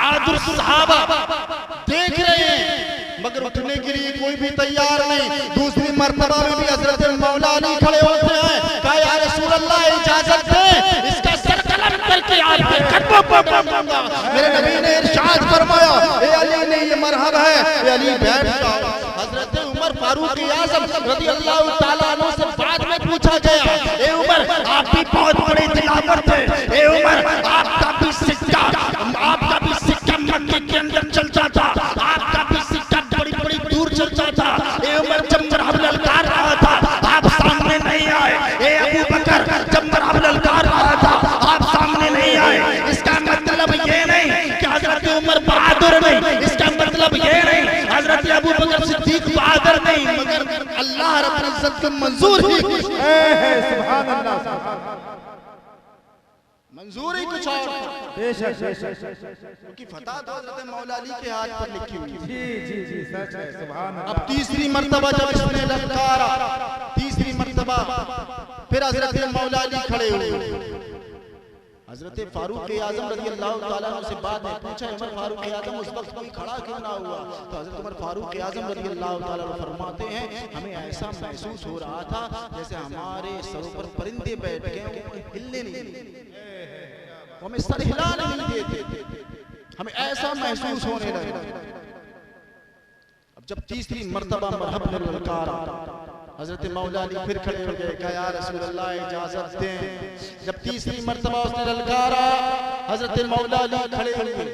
बहादुर सहाबा देख रहे हैं मगर उठने के लिए कोई भी तैयार नहीं। दूसरी मर्तबा में भी हजरत मौला अली खड़े होते हैं, कहा या रसूल अल्लाह इजाजत दे, इसका सर कलम करके आपके कदमों पर मारूंगा। मेरे नबी ने इरशाद फरमाया, ए अली ने ये मरहब है, ए अली बैठ जाओ। हजरत उमर फारूक आज़म रज़ी अल्लाह तआला अन्हु से बाद में पूछा गया, ए उमर आप भी बहुत बड़े दिलावर थे, ए उमर आपका भी सिक्का मक्के के अंदर चलता था, आपका भी सिक्का बड़ी बड़ी दूर चलता था। ए उमर जब मरहब ललकार रहा था आप सामने नहीं आए, ए अबू बकर जब मरहब ललकार रहा था आप सामने नहीं आए। इसका मतलब ये नहीं कि हजरत उमर बहादुर नहीं, इसका मतलब ये नहीं हजरत अबू बकर सिद्दीक बहादुर नहीं, मगर अल्लाह रब्बुल इज्जत को मंजूर ही सुभान अल्लाह, मंजूर ही कुछ और बेशक क्योंकि फतह तो हजरत मौला अली के हाथ पर लिखी हुई थी। जी सच है, सुभान अल्लाह। अब तीसरी मर्तबा जब इसने ललकारा, तीसरी मर्तबा फिर हजरत मौला अली खड़े हुए। हजरत फारूक आज़म रज़ी अल्लाह तआला अन्हु से बात है, पूछा उमर फारूक आज़म उस वक्त कोई खड़ा क्यों ना हुआ? तो हजरत उमर फारूक आज़म रज़ी अल्लाह तआला अन्हु फरमाते हैं, हमें ऐसा महसूस हो रहा था जैसे हमारे सरों पर परिंदे बैठ गए, हिलने नहीं देते, हमें सर हिलाने नहीं देते, हमें ऐसा महसूस होने लगा। अब जब तीसरी मर्तबा मरहब ने ललकारा, हजरत मौला अली फिर खड़े हो गए, कहा या रसूल अल्लाह इजाजत दें। जब तीसरी मर्तबा उसने ललकारा, हजरत मौला अली खड़े हुए।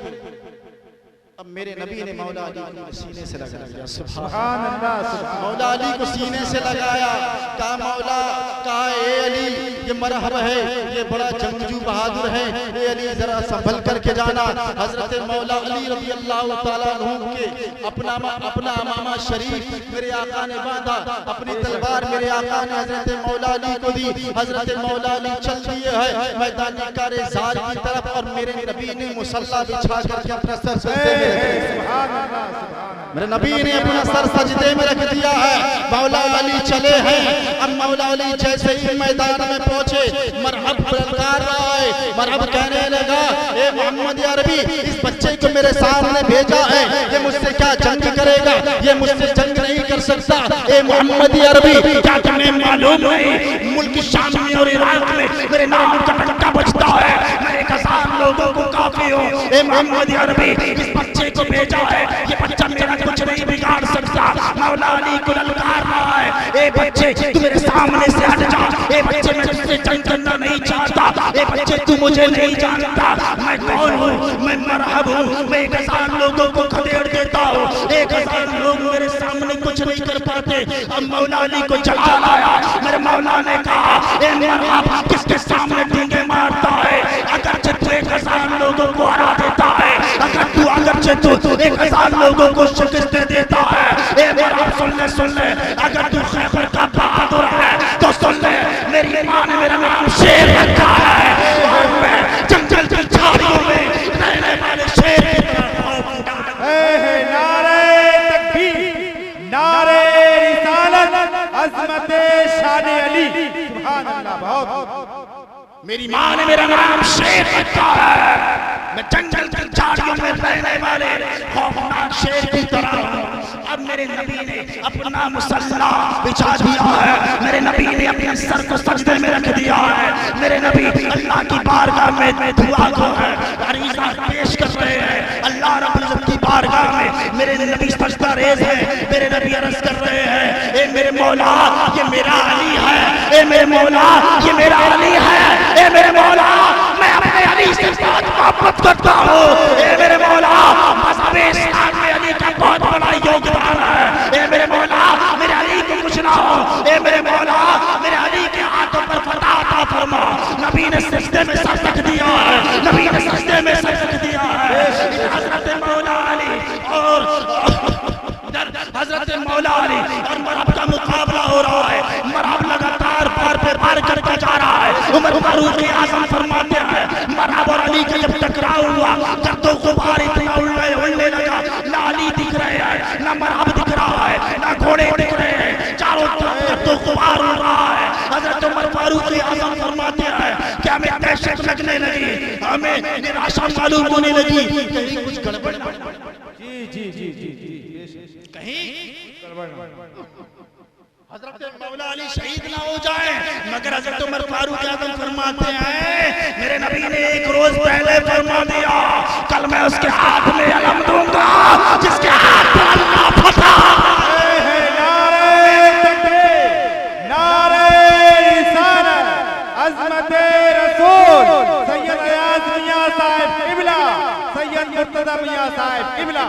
अब मेरे नबी ने मौला अली को सीने से लगाया, सुभान अल्लाह, मौला अली को सीने से लगाया, कहा मौला, कहा ए अली ये मरहब है, ये बड़ा जंगजू बहादुर है, ए अली जरा संभल करके जाना। हजरत मौला अली रज़ी अल्लाह तआला अन्हु के अपना अमामा शरीफ मेरे आका ने बांधा, अपनी तलवार मेरे आका ने हजरत मौला अली को दी। हजरत मौला अली चल दिए है मैदान कारे ज़ार की तरफ, और मेरे नबी ने मुसल्ला बिछा करके अपना सर सजदे में, मेरे नबी ने अपना सर सजदे में रख दिया है। मौला अली चले हैं। अब मौला अली जैसे ही मैदान में पहुंचे, मरहब ललकार रहा है, मरहब कहने लगा, ए मोहम्मद अरबी, इस बच्चे को मेरे सामने भेजा है, ये मुझसे क्या जंग करेगा? ये मुझसे जंग नहीं कर सकता। ए मोहम्मद अरबी, क्या तुम्हें मालूम नहीं मुल्क शाम में और इराक में मेरे नाम का डंका बजता है, मैं 1000 लोगों को काफी हूँ। ए मोहम्मद अरबी, इस बच्चे को भेजा है, ये बच्चा मेरा कुछ नहीं बिगाड़ सकता। मौला अली को ललकार रहा है, ए बच्चे तू मेरे सामने से हट जा, ए बच्चे मैं तुझसे जंग करना नहीं चाहता, ए बच्चे तू मुझे नहीं जानता, मैं कौन हूँ, मैं मरहब हूँ, मैं 1000 लोगों को खदेड़ देता हूँ, 1000 लोग मेरे सामने कुछ नहीं कर पाते। अब मौला अली को जला लाया, मेरे मौला ने कहा, ए मरहब किसके सामने डींगे मारता है? अगर तू 1000 लोगों को हरा देता है, अगर तू 1000 लोगों को शिकस्त देता है, ए मरहब सुन ले, अगर तू खैबर का बहादुर है तो सुन ले, मेरी मां ने मेरा नाम शेर रखा है, और मैं जंगल की झाड़ियों में रहने वाले शेर की तरह। नारे तकबीर, नारे रिसालत, अज़मत शान अली, सुभान अल्लाह। बहुत, मेरी मां ने मेरा नाम शेर रखा है, मैं जंगल की झाड़ियों में रहने वाले खौफनाक शेर की तरह हूं। अब मेरे नबी ने अपना मुसल्ला बिछा दिया है, मेरे नबी ने अपने सर को सजदे में रख दिया है, मेरे नबी अल्लाह की बारगाह में दुआ को है अरीज़ा पेश कर रहे हैं। अल्लाह रब्बुल इज्जत की बारगाह में मेरे नबी सजदा रेज़ है, मेरे नबी अर्ज़ कर रहे हैं, ए मेरे मौला ये मेरा अली है, ए मेरे मौला ये मेरा अली है, ए मेरे मौला मैं अपने अली से बहुत मोहब्बत करता हूँ, ए मेरे मौला मज़हब इस्लाम में अली का बहुत बड़ा योगदान है, ए मेरे मौला मेरे अली को कुछ ना हो, ए मेरे मौला मेरे अली के हाथों पर फतह अता फरमा। नबी ने सजदे में सर रख दिया है, नबी ने सजदे में सर रख दिया है। हजरत मौला अली और हजरत मौला अली और मरहब का मुकाबला हो रहा है, मरहब लगातार पार पे पार करके जा रहा है। उमर फारूक आज़म फरमाते हैं, मरहब और अली का जब टकराव हुआ, गर्दो गुबार इतना उड़ने लगा, ना अली दिख रहे हैं, ना मरहब दिख रहा है, ना घोड़े दिख रहे हैं, चारों तरफ गर्दो गुबार उड़ रहा है। हजरत उमर फारूक आज़म फरमाते हैं कि हमें दहशत लगने लगी, हमें भाषा मालूम होने लगी, कहीं कुछ गड़बड़ जी जी जी जी जी कहीं हजरत मौला अली शहीद ना हो जाए, मगर हजरत उमर फारूक आजम फरमाते हैं मेरे नबी ने एक रोज पहले फरमा दिया, कल मैं उसके हाथ में अलम दूंगा जिसके हाथ पर अल्लाह फटा। नारे तकबीर, नारे रिसालत, अज़मत रसूल सैयद अयाज मियां साहब किबला, सैयद मुर्तजा मियां साहब किबला।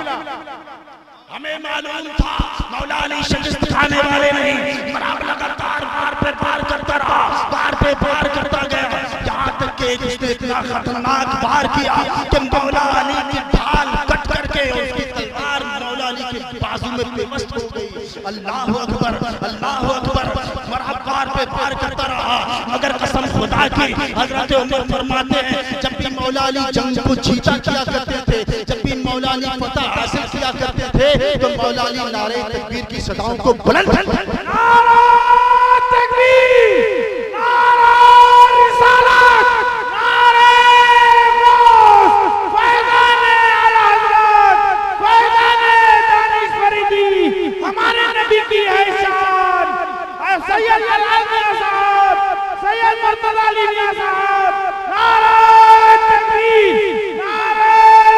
हमें मालूम था मौला अली शिकस्त खाने वाले नहीं, मराब लगातार बार पे बार करता रहा, बार पे बार करता गया, यहाँ तक कि उसने इतना खतरनाक बार किया कि मौला अली की ढाल कट करके उसकी तलवार मौला अली के बाजू में पेवस्त हो गई। अल्लाह अकबर, अल्लाह अकबर, मराब बार पे बार करता रहा, मगर कसम खुदा की हजरत उमर फरमाते हैं जब भी मौला अली जंग को जीता किया करते थे, जब भी मौला अली फतह हासिल किया करते थे, तो मौला अली नारे तकबीर की सदाओं को बुलंद नारा तकबीर, नारा रिसालत, नारे गौस, फैज़ाने आला हज़रत, फैज़ाने दानिश फरीदी, हमारे नबी की है शान। सैयद अयाज मियां साहब, सैयद मुर्तजा अली मियां साहब, नारा तकबीर, नारा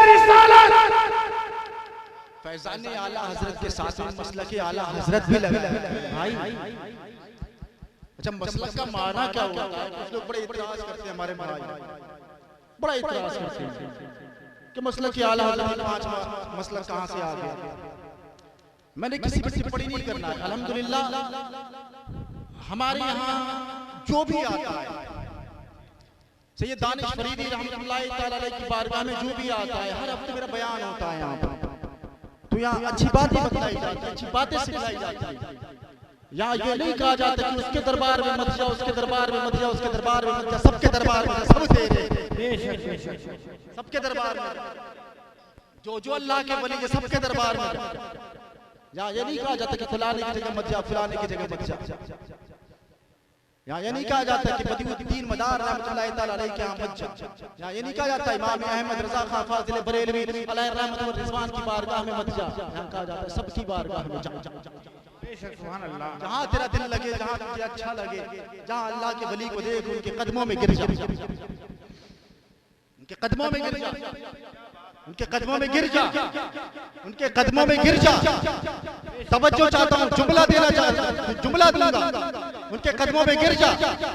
रिसालत। फैज़ाने आला हजरत के साथ में मसलक आला हजरत भी लगा भाई। अच्छा, मसलक का माना क्या होता है? कुछ लोग बड़े इतराज करते हैं, हमारे भाई बड़ा इतराज करते हैं कि मसलक आला हजरत पांच मसलक कहां से आ गया। मैंने किसी पर टिप्पणी नहीं करना है, अल्हम्दुलिल्लाह हमारे यहाँ जो भी आता है सैयद दानिश फरीदी रहमतुल्लाह तआला अलैह की बारगाह में जो भी आता है, हर हफ्ते मेरा बयान होता है यहाँ पर, तो यहाँ अच्छी बातें बतलाई जाती है, अच्छी बातें सिखाई जाती है। यहाँ ये नहीं कहा जाता कि उसके दरबार में मत जाओ, उसके दरबार में मत जाओ, उसके दरबार में मत जाओ, सबके दरबार में सब दे रहे, सबके दरबार में जो अल्लाह के वली है सबके दरबार में। यहाँ ये नहीं कहा जाता कि फलाने की जगह मत जा, फलाने की जगह मत जा। यहाँ ये नहीं कहा जाता कि बदिउद्दीन मदार रहमतुल्लाह तआला अलैह के यहाँ मत जा। यहाँ ये नहीं कहा जाता इमाम अहमद रज़ा खां फाज़िल बरेलवी अलैहि रहमत व रिज़वान की बारगाह में मत जा। यहाँ कहा जाता है सबकी बारगाह में जा। सुभान अल्लाह। जहाँ तेरा दिल लगे, जहाँ तुझे अच्छा लगे, जहाँ अल्लाह के वली को देख उनके कदमों में गिर जा, उनके कदमों में गिर जा, उनके कदमों में गिर जा, उनके कदमों में गिर जा। तवज्जो चाहता हूँ, जुमला देना चाहता हूँ, जुमला दूंगा। उनके कदमों में गिर जा,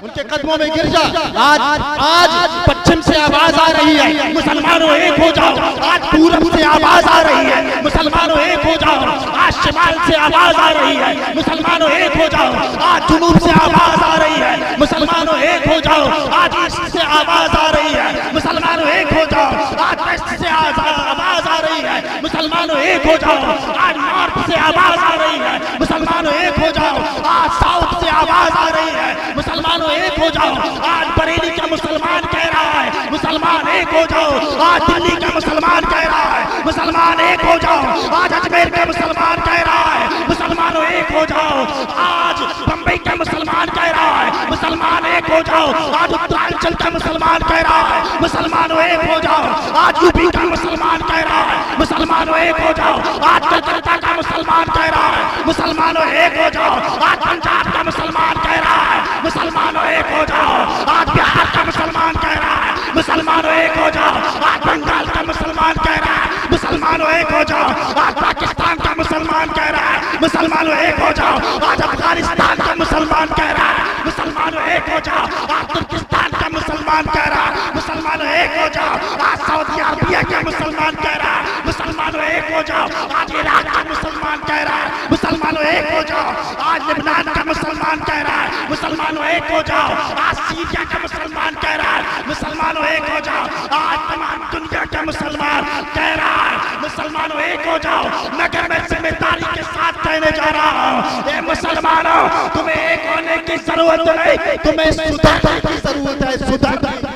उनके कदमों में गिर जा। आज पश्चिम से आवाज आ रही है, मुसलमानों एक हो जाओ। आज पूरब से आवाज आ रही है, मुसलमानों एक हो जाओ। आज शिमाल से आवाज आ रही है, मुसलमानों एक हो जाओ। आज जुनूब से आवाज आ रही है, मुसलमानों एक हो जाओ। आज ईस्ट से आवाज आ रही है, मुसलमानों एक हो जाओ। आज वेस्ट से आवाज आ रही है, मुसलमानों एक हो जाओ। आज नॉर्थ से आवाज आ रही है, मुसलमानों एक हो जाओ। आज साउथ से आवाज आ रही है, मुसलमानों एक हो जाओ। आज बरेली का मुसलमान कह रहा है, मुसलमान एक हो जाओ। आज दिल्ली का मुसलमान कह रहा है, मुसलमान एक हो जाओ। आज अजमेर का मुसलमान कह रहा है, मुसलमानों एक हो जाओ। आज बम्बई का मुसलमान कह रहा है, मुसलमान एक हो जाओ। आज उत्तरांचल का मुसलमान कह रहा है, मुसलमानों एक हो जाओ। आज यूपी का मुसलमान कह रहा है, मुसलमानों एक हो जाओ। आज कलकत्ता का मुसलमान कह रहा है, मुसलमानों एक हो जाओ। आज पंजाब का मुसलमान कह रहा है, मुसलमानों एक हो जाओ। आज बिहार का मुसलमान कह रहा है, मुसलमानों एक हो जाओ। आज बंगाल का मुसलमान कह रहा है, मुसलमानों एक हो जाओ। आज पाकिस्तान का मुसलमान कह रहा है, मुसलमानों एक हो जाओ। आज अफगानिस्तान का मुसलमान कह रहा है, मुसलमानों एक हो जाओ। आज तुर्किस्तान का मुसलमान कह रहा है, मुसलमानों एक हो जाओ। आज सऊदी अरबिया का मुसलमान कह रहा है, मुसलमानों एक हो जाओ। आज इराक का मुसलमान कह रहा है, मुसलमानों एक हो जाओ। आज लेबनान का मुसलमान कह रहा है, मुसलमानों एक हो जाओ। आज सीरिया का मुसलमान कह रहा है, मुसलमानों एक हो जाओ। आज तमाम दुनिया का मुसलमान कह रहा है, मुसलमानों एक हो जाओ। मगर मैं जिम्मेदारी के साथ कहने जा रहा हूँ, ए मुसलमानों, तुम्हें एक होने की जरूरत नहीं, तुम्हें सुधरने की जरूरत है, सुधरने।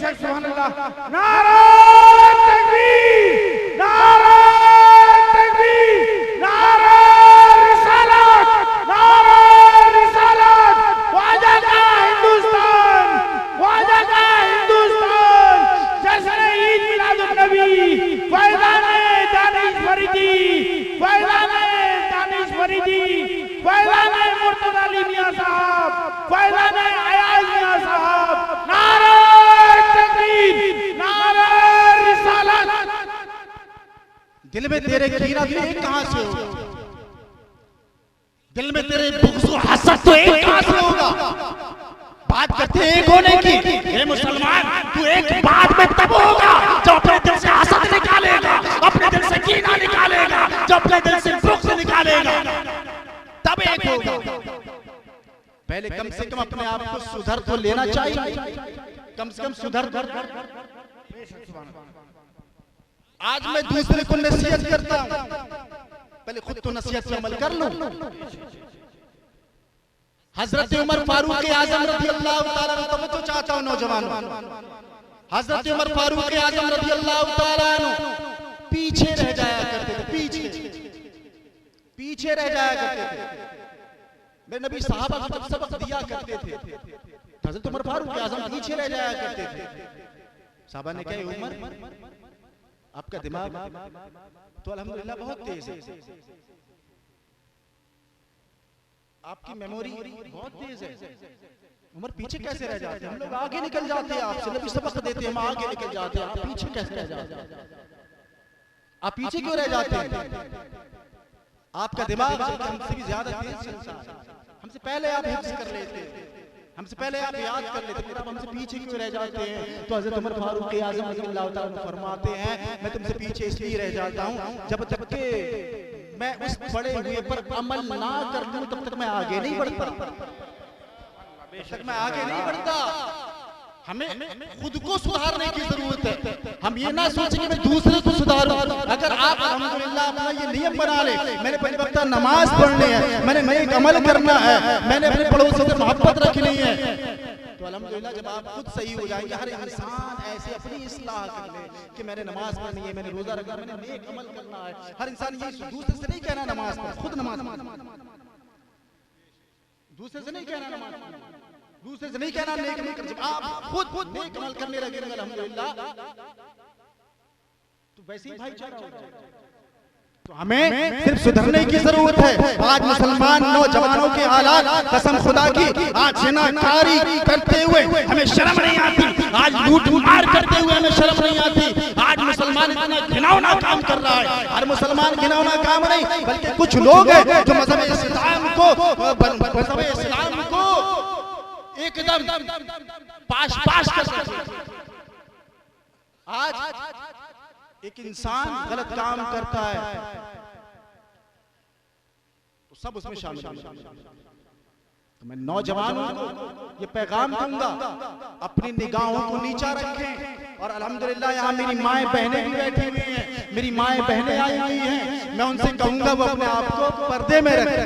सुभान अल्लाह। नारा तकबीर, नारा तकबीर, नारा रिसालत, नारा रिसालत। ख्वाजा का हिंदुस्तान, ख्वाजा का हिंदुस्तान। जश्न दिल में तेरे कीना तो एक कहां से होगा? दिल में तेरे बुग़्ज़ और हसद तो एक कहां से होगा? बात करते एक होने की। हे मुसलमान, तू एक बात में तब होगा जब अपने दिल से हसद निकालेगा, अपने दिल से कीना निकालेगा, जब अपने दिल से बुग़्ज़ निकालेगा, तब एक होगा। पहले कम से कम अपने आप को सुधर तो लेना चाहिए, कम से कम सुधर। आज मैं दूसरे को नसीहत करता हूं, पहले खुद तो नसीहत पे अमल कर लो। हजरत उमर फारूक आजम रज़ी अल्लाह ताला अन्हु, तवज्जो चाहता हूं नौजवानों, हजरत उमर फारूक आजम रज़ी अल्लाह ताला अन्हु पीछे रह जाया करते थे, पीछे रह जाया करते थे। मेरे नबी साहबा को जब सबक दिया करते थे, हजरत उमर फारूक आजम पीछे रह जाया करते थे। साहबा ने कहा, उमर आपका दिमाग तो अल्हम्दुलिल्लाह बहुत तेज है, आपकी मेमोरी बहुत तेज है, उमर पीछे कैसे रह जाते हैं? हम लोग आगे निकल जाते हैं, आपसे नबी सबक देते हैं, हम आगे निकल जाते हैं, आप पीछे कैसे रह जाते हैं? आप पीछे क्यों रह जाते हैं? आपका दिमाग हमसे भी ज्यादा तेज चलता है, हमसे पहले आप हिफ्ज़ कर लेते हैं, हमसे पहले आप याद कर लेते हैं, हमसे पीछे क्यों रह जाते हैं? तो हज़रत उमर फारूक आज़म रज़ियल्लाहु ताला अन्हु फरमाते हैं, मैं तुमसे पीछे इसलिए रह जाता हूं जब तक के मैं उस पड़े हुए पर अमल ना कर लूं तब तक मैं आगे नहीं बढ़ता, तब तक मैं आगे नहीं बढ़ता। हमें खुद को सुधारने की जरूरत है, हम ये ना सोचें कि मैं दूसरे को सुधारूं। अगर आप अल्हम्दुलिल्लाह अपना ये नियम बना ले, मैंने 5 वक्त नमाज पढ़नी है, मैंने नेक अमल करना है, मैंने अपने पड़ोसियों से मोहब्बत रखनी है, तो अल्हम्दुलिल्लाह जब आप खुद सही हो जाएंगे, हर इंसान ऐसे अपनी इस्लाह कर ले कि मैंने नमाज पढ़नी है, मैंने रोजा रखना, मैंने नेक अमल करना है। हर इंसान ये दूसरे से नहीं कहना नमाज पढ़, खुद नमाज पढ़, दूसरे से नहीं कहना नमाज पढ़, दूसरे से नहीं कहना नेक अमल कर, आप खुद नेक अमल करने लगे अल्हम्दुलिल्लाह तो वैसे ही भाईचारा हो जाएगा। तो हमें सिर्फ सुधरने की जरूरत है। आज मुसलमान नौजवानों के हालात, कसम खुदा की, आज जिनाकारी करते हुए हमें शर्म नहीं आती, आज लूट मार करते हुए हमें शर्म नहीं आती। आज मुसलमान इतना घिनौना काम कर रहा है। हर मुसलमान घिनौना काम नहीं, बल्कि कुछ लोग हैं जो मज़हब इस्लाम को एकदम पाश कर रहे हैं। आज एक इंसान गलत काम करता है तो सब उसमें शामिल हो जाते हैं। तो मैं नौजवानों को ये पैगाम दूंगा, अपनी निगाहों को नीचा रखें। और अल्हम्दुलिल्लाह यहाँ मेरी माएँ बहनें भी बैठी हुई हैं, मेरी माएँ बहनें आई हुई हैं, मैं उनसे कहूंगा वो अपने आप को पर्दे में रखें,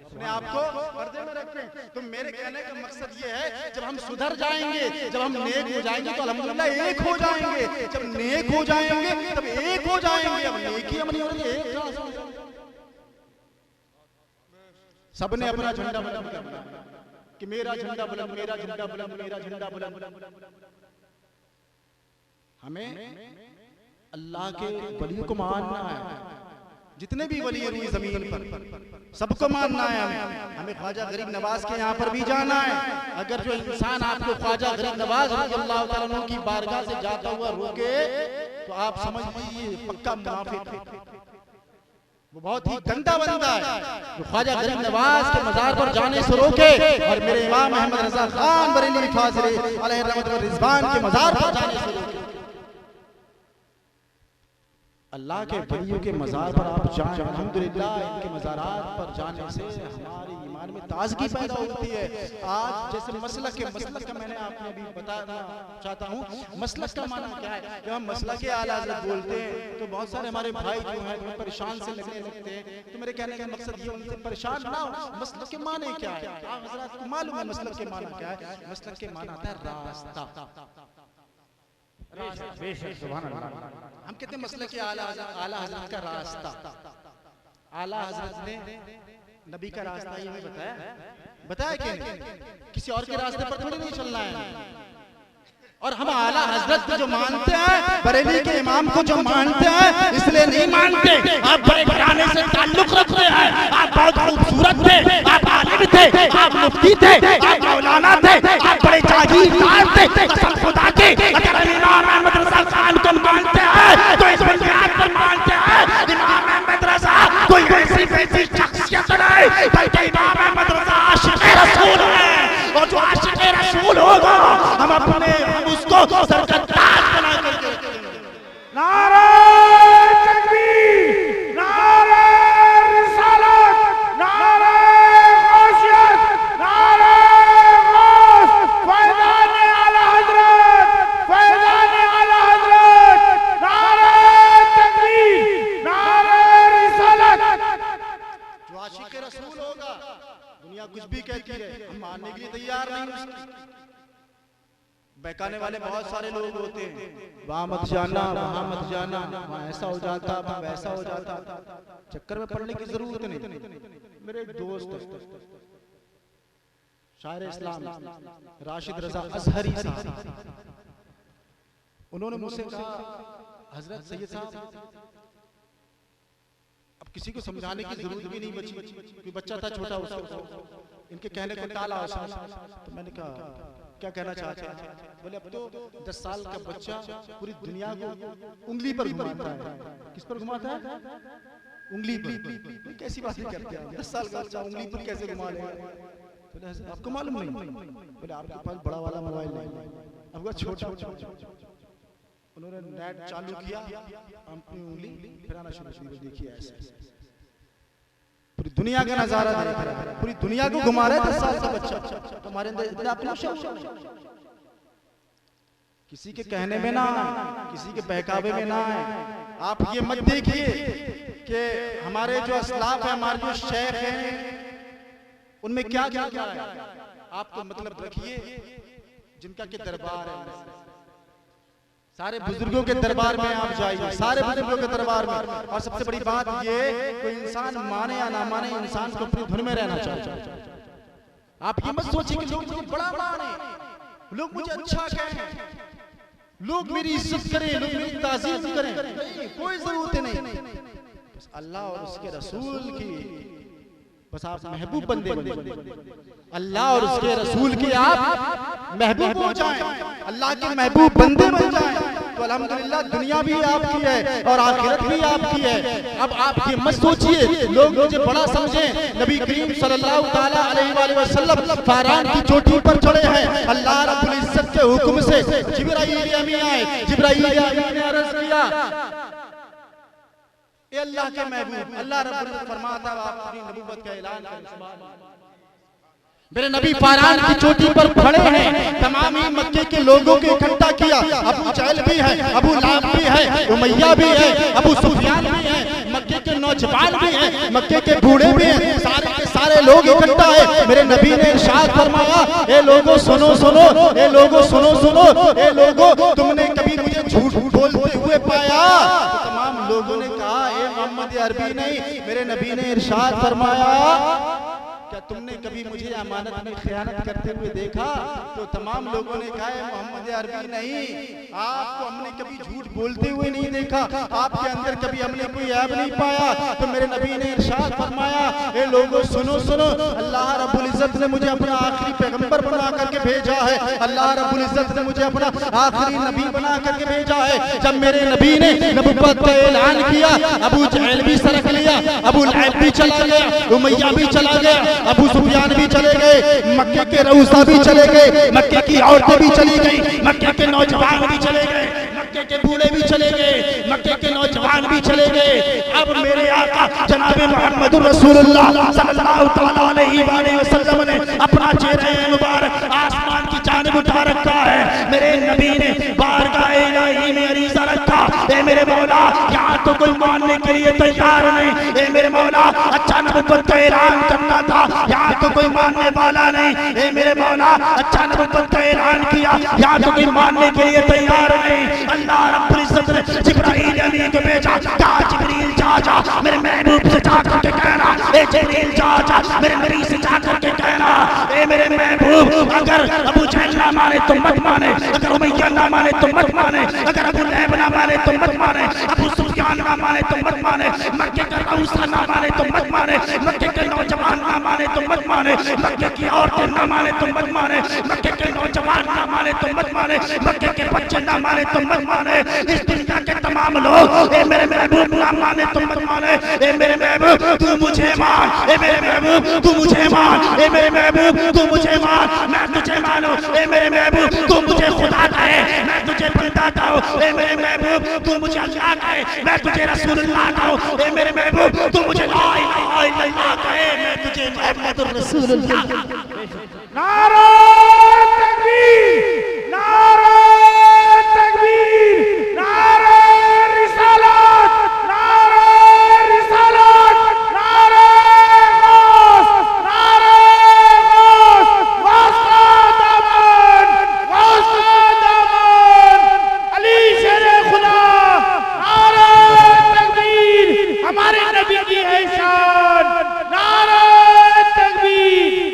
अपने आप को पर्दे में रखें। तो मेरे कहने का मकसद ये है, जब हम सुधर जाएंगे, जब हम नेक हो जाएंगे तो अल्हम्दुलिल्लाह एक हो जाएंगे। जब नेक हो जाएंगे तब एक हो जाएंगे। अब नेक ही हम नहीं हो रही, एक कहां से हो जाएंगे? सबने अपना झंडा बुलंद करना कि मेरा झंडा बुलंद, मेरा झंडा बुलंद, मेरा झंडा बुलंद। हमें अल्लाह के वलियों को मानना है, जितने भी वली हैं जमीन पर सबको मानना है। हमें ख्वाजा गरीब नवाज के यहाँ पर भी जाना है। अगर जो इंसान आपको ख्वाजा गरीब नवाज रज़ियल्लाहु ताला अन्हु की बारगाह से जाता हुआ रोके तो आप समझ लीजिए पक्का मुनाफिक है, वो बहुत ही गंदा बंदा है जो ख्वाजा गरीब नवाज के मजार पर जाने से रोके और मेरे इमाम अहमद रज़ा खान बरेलवी फाज़िल अलैहि रहमत व रिज़वान के मजार पर जाने से रोके। अल्लाह के वलियों के मज़ार पर आप जाएं, अल्हम्दुलिल्लाह इनके मज़ारात पर जाने से हमारे ईमान में ताज़गी पैदा होती है। आज जैसे मसलक का मैंने आपको अभी बताना चाहता हूँ, मसलक का माना क्या है। जब हम मसलक के आला हज़रत बोलते हैं तो बहुत सारे हमारे भाई जो हैं वो परेशान से लगने लगते हैं। तो मेरे कहने का मकसद ये उनसे परेशान ना हो। मसलक के माने क्या है, आप हज़रात को मालूम है मसलक के माना क्या है? मसलक के माना आता है रास्ता। हम कहते हैं मसलक के आला हज़रत का रास्ता। आला हज़रत ने नबी का रास्ता ये हमें बताया कि नहीं, किसी और के रास्ते पर थोड़ी नहीं चलना है। और हम आला हज़रत को जो मानते हैं, बरेली के इमाम को जो मानते हैं, इसलिए नहीं मानते आप बड़े घराने से ताल्लुक रखते हैं, आप बहुत खूबसूरत थे, आप आलिम थे, आप मुफ्ती थे, आप मौलाना थे, आप बड़े जागीरदार थे। कसम खुदा की, अगर इमाम अहमद रज़ा खान को मानते हैं तो इस बुनियाद पर को सर का ताज बना करके रखेंगे। नारे तकबीर, नारे रिसालत, नारे गौसियत, नारे गौस, फैज़ान आला हज़रत, फैज़ान आला हज़रत, नारे तकबीर, नारे रिसालत। जो आशिक रसूल होगा, दुनिया कुछ भी कहती है, हम मानने के लिए तैयार नहीं उसकी। बहकाने वाले बहुत सारे लोग होते हैं, वहां मत जाना, वहां मत जाना, वहां ऐसा हो जाता, वहां वैसा हो जाता। चक्कर में पड़ने की जरूरत नहीं। मेरे एक दोस्त शायर इस्लाम राशिद रजा अजहरी साहब, उन्होंने मुझसे कहा, हजरत सैयद साहब, अब किसी को समझाने की जरूरत भी नहीं बची, कोई बच्चा था छोटा, उसको इनके कहने को टाला। तो मैंने कहा क्या कहना चाहते हैं? बोले अब तो 10 साल का बच्चा पूरी दुनिया को उंगली पर घुमाता है। किस पर घुमाता है? उंगली पर। कैसी बातें करते हैं? 10 साल का बच्चा उंगली पर कैसे घुमा लेगा? बोले आपको मालूम नहीं? बोले आपके पास बड़ा वाला मोबाइल नहीं, आपका छोटा। उन्होंने नेट चालू किया, अपनी उंगली फिराना शुरू की। देखिए ऐसे पूरी दुनिया का नजारा देख रहा है, पूरी दुनिया को घुमा रहा है 10 साल का बच्चा। तुम्हारे अंदर इतना अपना किसी के कहने में ना आए, किसी के बहकावे में ना आए। आप ये मत देखिए कि हमारे जो असलाफ है, हमारे जो शेख हैं, उनमें क्या क्या क्या है। आप तो मतलब रखिए जिनका के दरबार है, सारे बुजुर्गों के दरबार में आप जाइए, सारे बुजुर्गों के दरबार में। और सबसे बड़ी बात ये, कोई इंसान माने या ना माने, इंसान को अपनी धुन में रहना चाहिए। आप ये मत सोचिए कि लोग मुझे बड़ा माने, लोग मुझे अच्छा कहें, लोग मेरी इज्जत करें, लोग मेरी ताज़ीम करें, कोई जरूरत नहीं। बस अल्लाह और उसके रसूल की, बस आप महबूब बंदे बने। अल्लाह और उसके रसूल के आप महबूब हो जाएं, अल्लाह के महबूब बंदे बन जाएं, तो अल्हम्दुलिल्लाह दुनिया भी आपकी है और आखिरत भी आपकी है। अब आप ये मत सोचिए लोग मुझे बड़ा समझें। नबी करीम सल्लल्लाहु ताला अलैहि वसल्लम फारान की चोटी पर चढ़े हैं, अल्लाह रब्बुल इज्जत के हुक्म से जिब्राईल अमीन आए। जिब्राईल अमीन ने अर्ज किया, ए अल्लाह के महबूब, अल्लाह रब्बुल इज्जत फरमाता है आप अपनी नबूवत का ऐलान करें। सुभान अल्लाह, मेरे नबी फारान की चोटी पर खड़े हैं, तमाम मक्के के लोगों को इकट्ठा किया। अबू जहल भी है, अबू लाहब भी है, उमैया भी है, अबू सुफियान भी है, मक्के के नौजवान भी हैं, मक्के के बूढ़े भी हैं, सारे के सारे लोग इकट्ठा है। मेरे नबी ने इरशाद फरमाया, ए लोगों सुनो सुनो, ए लोगों सुनो सुनो, ए लोगों तुमने कभी मुझे झूठ बोलते हुए पाया? तो तमाम लोगों ने कहा, ए मोहम्मद अरबी नहीं। मेरे नबी ने इरशाद फरमाया, क्या तुमने कभी मुझे अमानत में खयानत करते हुए देखा? तो तमाम लोगों ने कहा, मोहम्मद अरबी नहीं, आपको हमने कभी झूठ बोलते हुए नहीं देखा, आपके अंदर कभी हमने कोई ऐब नहीं पाया। तो मेरे नबी ने इरशाद फरमाया, ए लोगों सुनो सुनो, अल्लाह रब्बुल इज्जत ने मुझे अपना आखिरी पैगंबर बना करके भेजा है, अल्लाह रब्बुल इज्जत ने मुझे अपना आखिरी नबी बना करके भेजा है। जब मेरे नबी ने नबुव्वत का ऐलान किया, अबू जहल भी सरक लिया, अबू लहब भी चला गया, उमैया भी चला गया, अबू सुफियान भी चले गए, मक्के के रऊसा भी चले गए, मक्के की औरतें भी चली गई, मक्के के नौजवान भी चले गए, मक्के के बूढ़े भी चले गए, मक्के के नौजवान भी चले गए। अब मेरे आका जनाब मोहम्मद रसूलुल्लाह सल्लल्लाहु अलैहि वसल्लम ने अपना चेहरा मुबारक आसमान की जानिब उठा रखा है। मेरे नबी ने बारगाह इलाही में अरीज़ा रखा, ए मेरे मौला यहाँ तो कोई मानने के लिए तैयार नहीं, ए मेरे मौला अच्छा नबुव्वत का ऐलान करना था, यहाँ तो कोई मानने वाला नहीं, ए मेरे मौला अच्छा नबुव्वत का ऐलान किया, यहाँ तो कोई मानने के लिए तैयार नहीं। अल्लाह रब्बुल इज्जत ने जिब्राईल अमीन को भेजा, कहा जिब्रील जा मेरे महबूब से जा करके कहना, ए जिब्रील जा मेरे नबी से जा करके कहना, ए मेरे महबूब अगर अबू जहल ना माने तो मत माने, अगर उमैया ना माने तो मत माने, अगर अबू लहब ना माने तो मत माने, अबू सुफियान ना माने तो मत माने, मक्के का रऊसा ना माने तो मत माने, मक्के के नौजवान ना माने तो मत माने, मक्के की औरतें ना माने तो मत माने, मक्के के नौजवान ना माने तो मत माने, मक्के के बच्चे ना माने तो मत माने, इस दुनिया के तमाम लोग ए मेरे महबूब ना माने तो मत माने, ए मेरे महबूब तू मुझे मान, ए मेरे महबूब तू मुझे मान, ए मेरे महबूब तू मुझे मान, मैं तुझे मानूं, ए मेरे महबूब तू मुझे खुदा कहे, मैं कहूं, ए मेरे महबूब तू मुझे अल्लाह कहे, मैं तुझे रसूलुल्लाह कहूं, ए मेरे महबूब तू मुझे ला इलाहा इल्लल्लाह कहे, मैं तुझे मुहम्मदुर रसूलुल्लाह। नारा तकबीर, नारा तकबीर, नारा रिसालत, नारा रिसालत, नारा गौस, नारा गौस, वास्ता दामन, वास्ता दामन, अली शेरे खुदा, नारा तकबीर, हमारे नबी की है शान, नारा तकबीर।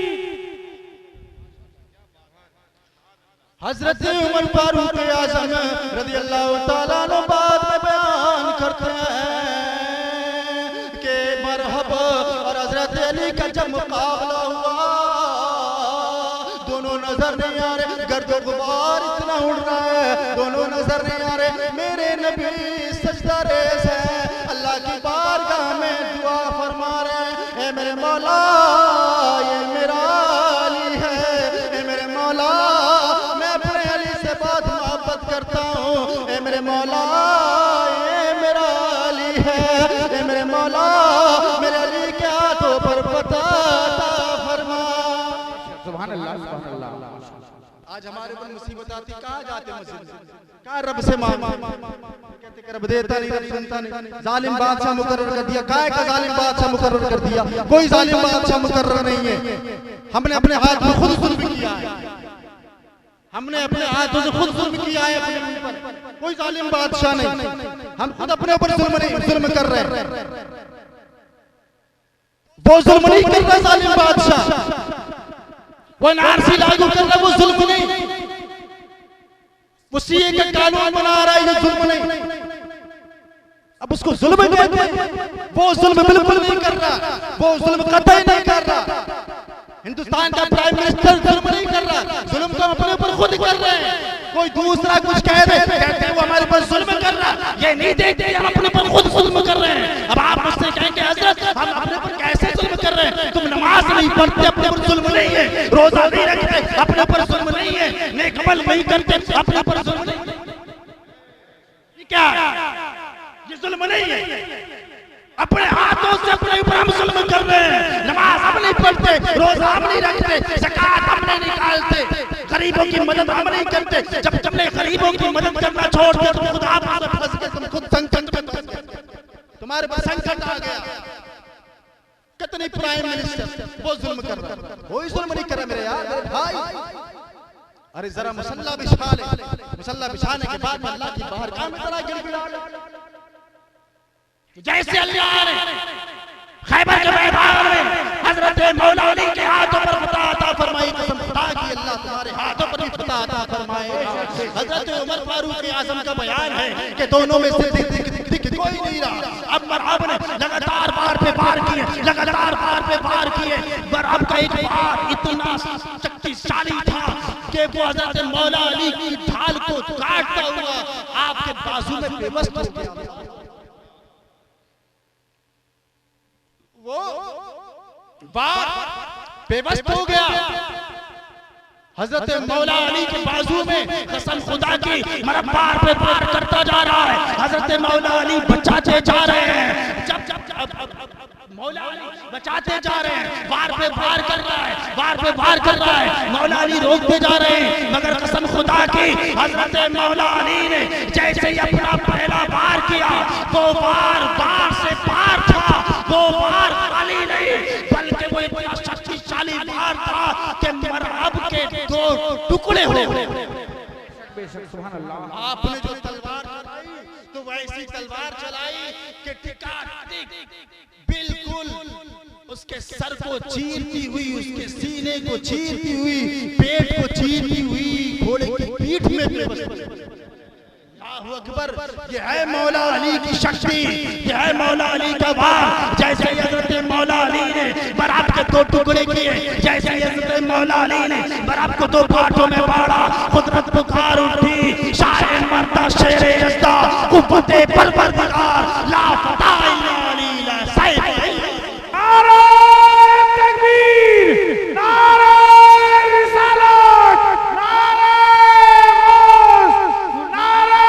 हजरत उमर फारूक आज़म रज़ी अल्लाह ताला अन्हु बाद में बयान करते हैं कि मरहबा, और हजरत अली का जब मुकाबला हुआ दोनों नजर नहीं आ रहे, गर्द गुबार इतना उड़ रहा है, दोनों नजर नहीं आ रहे, मेरे नबी सजदा रेज़ है, अल्लाह की बारगाह में दुआ फरमा रहे हैं, ए मेरे मौला ये मेरा अली है, ए मेरे मौला बात मोहब्बत करता हूँ, ए मेरे मौला ये मेरा अली है, ए मेरे मौला मेरे अली के हाथों पर पता फरमा। सुभान अल्लाह, सुभान अल्लाह। आज हमारे ऊपर मुसीबत आती, कहाँ जाते मुसीबत, कहाँ रब से मांग, कहते कि रब देता नहीं, रब सुनता नहीं, जालिम बादशाह मुकर्रर कर दिया, काय का जालिम बादशाह मुकर्रर कर दिया, कोई जालिम बादशाह मुकर्रर नहीं है, हमने अपने हाथ में खुद जुल्म किया है, हमने अपने हाथों से खुद जुल्म किया है अपने ऊपर, कोई जालिम बादशाह नहीं, हम खुद अपने ऊपर जुल्म कर रहे हैं, वो जुल्म नहीं कर रहा जालिम बादशाह, वो एनआरसी लागू कर रहा, वो जुल्म नहीं, वो सीए का कानून बना रहा है, ये जुल्म नहीं, अब उसको जुल्म कहते हैं, वो जुल्म बिल्कुल नहीं कर रहा, वो जुल्म कतई नहीं कर रहा, हिंदुस्तान का प्राइम मिनिस्टर जुल्म नहीं कर रहा, जुल्म तो अपने ऊपर खुद कर रहे हैं, कोई दूसरा कुछ कह दे कहते हैं वो हमारे ऊपर जुल्म कर रहा, ये नहीं देखते हम अपने ऊपर खुद जुल्म कर रहे हैं। अब आप मुझसे कहेंगे हजरत हम अपने ऊपर कैसे जुल्म कर रहे हैं, तुम नमाज नहीं पढ़ते अपने ऊपर जुल्म नहीं है, रोजा नहीं रखते अपने ऊपर जुल्म नहीं है, नेक अमल नहीं करते अपने ऊपर जुल्म नहीं है, क्या ये जुल्म नहीं है? अपने हाथों से अपने ऊपर हम जुल्म कर रहे हैं, नमाज हम नहीं पढ़ते, रोजा हम नहीं रखते, ज़कात हम नहीं निकालते, गरीबों की मदद हम नहीं करते, जब तुमने गरीबों की मदद करना छोड़ दिया तो खुद आप फंस गए, तुम खुद संकट में फंस गए, तुम्हारे पास संकट आ गया। कितनी प्राइम मिनिस्टर वो जुल्म कर रहा है, कोई जुल्म नहीं कर रहा मेरे यार, मेरे भाई, अरे जरा मुसल्ला बिछा ले, मुसल्ला बिछाने के बाद अल्लाह की बारगाह में जरा गिड़गिड़ा ले, जैसे अल्लाह ने खैबर के मैदान में हजरत मौला अली के हाथों पर फतह अता फरमाई, कसम खुदा की अल्लाह तुम्हारे हाथों पर भी फतह अता फरमाए। हजरत उमर फारूक आज़म का बयान है कि दोनों में से दिख कोई नहीं रहा, अब मरहब ने लगातार बार पे बार किए, लगातार बार पे बार किए, मरहब का एक बार इतना शक्तिशाली था कि वो हजरत मौला अली की ढाल को काटता हुआ आपके बाजू में बेबस हो गया, वो बार बेबस हो गया। हजरत मौला अली के बाजू में कसम खुदा की मरहब बार पे बार करता जा रहा है, हजरत मौला अली बचाते जा रहे हैं, जब मौला अली बचाते जा रहे हैं, बार पे बार कर रहा है, बार पे बार कर रहा है, मौला अली रोकते जा रहे हैं, मगर कसम खुदा की हजरत मौला अली ने जैसे ही अपना पहला बार किया वो बार बार से बार था, वो बार खाली नहीं बल्कि वो इतना शक्तिशाली बार था कि मरहब के दो टुकड़े हो गए। आपने जो तलवार चलाई तो वैसी तलवार चलाई कि टिका बिल्कुल उसके सर को चीरती हुई, उसके सीने को चीरती हुई, पेट को चीरती हुई, घोड़े की पीठ में अल्लाहू अकबर, ये है मौला अली की शक्ति, ये है मौला अली का वार। जैसे हजरत मौला अली ने बरात के दो टुकड़े किए, जैसे हजरत मौला अली ने बरात को दो पार्टों में बांटा, कुदरत पुकार उठी, शायर मरदा शेरे यज़्दा कुव्वते परवरदिगार ला फता इल्ला अली ला सैफ। नारे तकबीर, नारे रिसालत, नारे गौस, नारे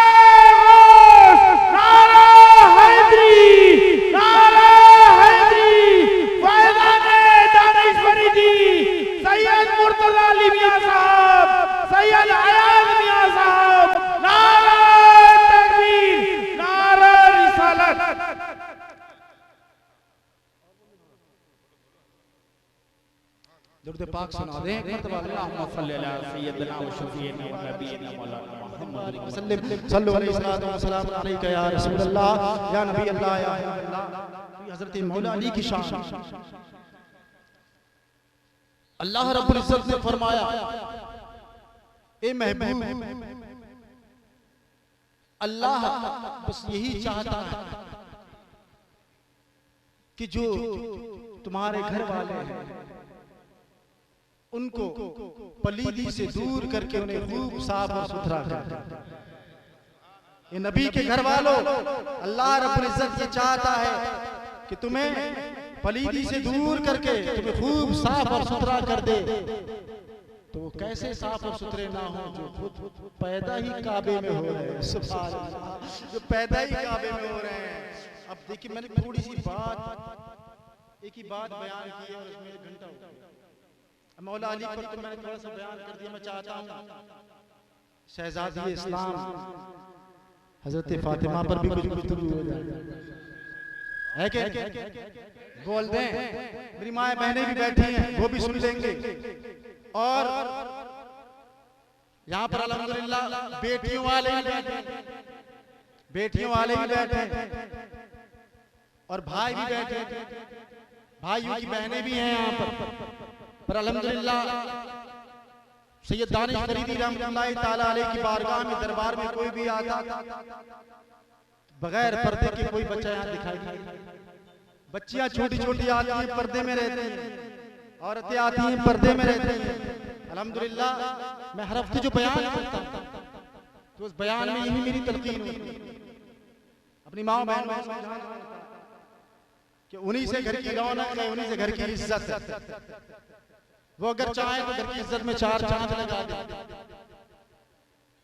दुरूद पाक सुना दें एक मरतबा अल्लाहुम्मा सल्ली अला सय्यिदिना व शफीना व नबीना मौलाना मुहम्मद वसल्लम सल्लु अलैहि व सल्लम अलैका या रसूल अल्लाह या नबी अल्लाह या अल्लाह। हज़रत मौला अली की शान। अल्लाह रब्बुल इज्जत ने फरमाया, ए महबूब, अल्लाह बस यही चाहता है कि जो तुम्हारे घर वाले हैं उनको पलीदी से दूर करके उन्हें खूब साफ और सुथरा कर। ये नबी के घर वालों, अल्लाह रब्बुल इज्जत ये चाहता है कि तुम्हें पलीदी से दूर करके तुम्हें खूब साफ और सुथरा कर दे। तो वो कैसे साफ और सुथरे ना हो जो खुद पैदा ही काबे में हो रहे हैं। सुभान अल्लाह, जो पैदा ही काबे में हो रहे हैं। अब देखिए, मैंने थोड़ी सी बात, एक ही बात बयान की है और उसमें 1 घंटा हो गया। मौला अली पर तो मैंने थोड़ा सा बयान कर दिया। मैं चाहता हूँ शहजादी इस्लाम हजरत फातिमा पर भी कुछ गुफ्तगू हो जाए। है क्या? बोल दें। मेरी माँ बहनें भी बैठी हैं, वो भी सुन लेंगे। और यहाँ पर अल्हम्दुलिल्लाह बेटियों वाले भी बैठे, बेटियों वाले भी बैठे और भाई भी बैठे, भाइयों की बहनें भी हैं यहाँ पर अल्हम्दुलिल्लाह सैयद दानिश फरीदी रहमतुल्लाह ताला अलैह की बारगाह में, दरबार में कोई भी आता बगैर पर्दे के कोई बच्चा यहाँ दिखाई नहीं। बच्चियां छोटी छोटी आती हैं, पर्दे में रहती हैं, औरतें आती हैं, पर्दे में रहती हैं। अल्हम्दुलिल्लाह मैं हर हफ्ते जो बयान करता हूँ तो उस बयान में यही मेरी तलकीन होती है अपनी माँ बहनों को कि उन्हीं से घर की रौनक है, उन्हीं से घर की इज्जत है। वो अगर चाहे तो घर की इज्जत में 4 चांद लगा दे,